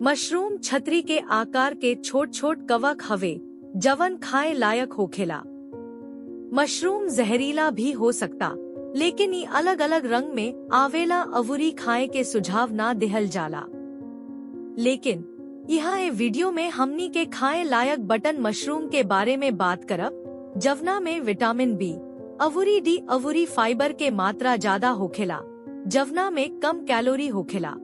Mushroom छतरी के आकार के छोट छोट कवक हवे जवन खाए लायक होखेला। मशरूम जहरीला भी हो सकता, लेकिन ई अलग अलग रंग में आवेला अवुरी खाए के सुझाव ना दिहल जाला। लेकिन यहाँ ए वीडियो में हमनी के खाए लायक बटन मशरूम के बारे में बात करब, जवना में विटामिन बी, अवुरी डी, अवुरी फाइबर के मात्रा ज्यादा होखेला, जवना में कम कैलोरी होखेला।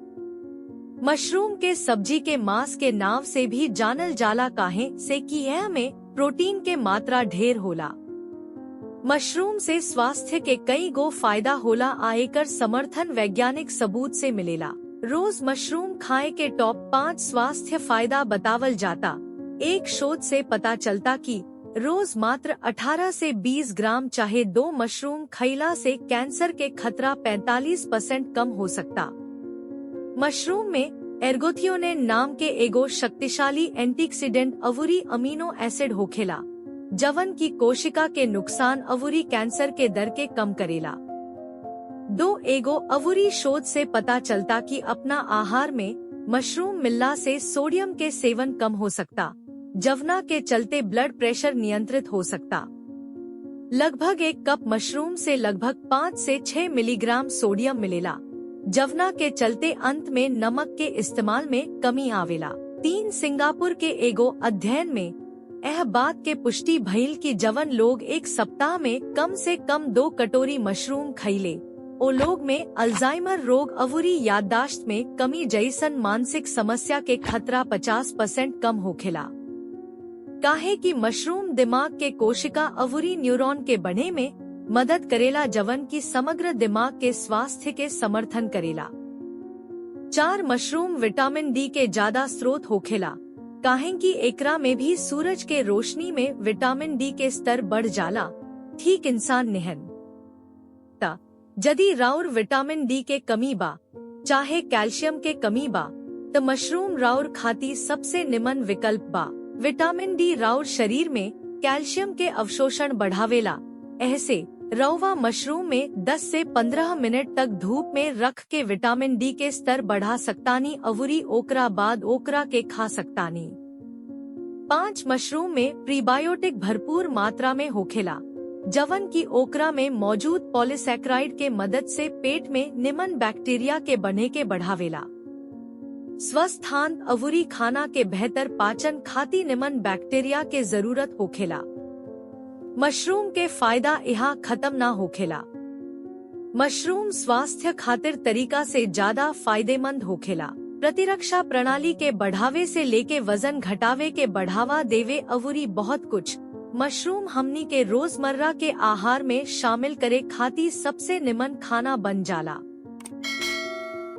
मशरूम के सब्जी के मांस के नाव से भी जानल जाला, काहे से कि यह में प्रोटीन के मात्रा ढेर होला। मशरूम से स्वास्थ्य के कई गो फायदा होला आ एकर समर्थन वैज्ञानिक सबूत से मिलेला। रोज मशरूम खाए के टॉप 5 स्वास्थ्य फायदा बतावल जाता। एक शोध से पता चलता कि रोज मात्र 18 से 20 ग्राम चाहे 2 मशरूम खइला से कैंसर के खतरा 45% कम हो सकता। मशरूम में एर्गोथियोनेन नाम के एगो शक्तिशाली एंटीऑक्सीडेंट अवुरी अमीनो एसिड होखेला, जवन की कोशिका के नुकसान अवुरी कैंसर के दर के कम करेला। एगो अवुरी शोध से पता चलता कि अपना आहार में मशरूम मिलला से सोडियम के सेवन कम हो सकता, जवना के चलते ब्लड प्रेशर नियंत्रित हो सकता। लगभग 1 कप मशरूम से लगभग 5 से 6 मिलीग्राम सोडियम मिलेला, जवना के चलते अंत में नमक के इस्तेमाल में कमी आवेला। सिंगापुर के एगो अध्ययन में यह बात के पुष्टि भइल कि जवन लोग एक सप्ताह में कम से कम 2 कटोरी मशरूम खइले, ओ लोग में अल्जाइमर रोग, अवुरी याददाश्त में कमी जैसन मानसिक समस्या के खतरा 50% कम होखेला। काहे कि मशरूम दिमाग के कोशिका अवुरी न्यूरॉन के बढ़े में मदद करेला, जवन की समग्र दिमाग के स्वास्थ्य के समर्थन करेला। 4 मशरूम विटामिन डी के ज्यादा स्रोत होखेला, काहे कि एकरा में भी सूरज के रोशनी में विटामिन डी के स्तर बढ़ जाला, ठीक इंसान निहन। यदि राउर विटामिन डी के कमी बा, चाहे कैल्शियम के कमी बा, तो मशरूम राउर खाती सबसे निमन विकल्प बा। विटामिन डी राउर शरीर में कैल्शियम के अवशोषण बढ़ावेला, ऐसे रउवा मशरूम में 10 से 15 मिनट तक धूप में रख के विटामिन डी के स्तर बढ़ा सकतानी, अवुरी ओकरा बाद ओकरा के खा सकतानी। 5 मशरूम में प्रीबायोटिक भरपूर मात्रा में होखेला, जवन की ओकरा में मौजूद पॉलीसैकेराइड के मदद से पेट में निमन बैक्टीरिया के बढ़े के बढ़ावेला। स्वस्थ आंत अवुरी खाना के बेहतर पाचन खाती निमन बैक्टीरिया के जरूरत होखेला। मशरूम के फायदा यहाँ खत्म ना होखेला। मशरूम स्वास्थ्य खातिर तरीका से ज्यादा फायदेमंद होखेला। प्रतिरक्षा प्रणाली के बढ़ावे से लेके वजन घटावे के बढ़ावा देवे अवुरी बहुत कुछ मशरूम हमनी के रोजमर्रा के आहार में शामिल करे खाती सबसे निमन खाना बन जाला।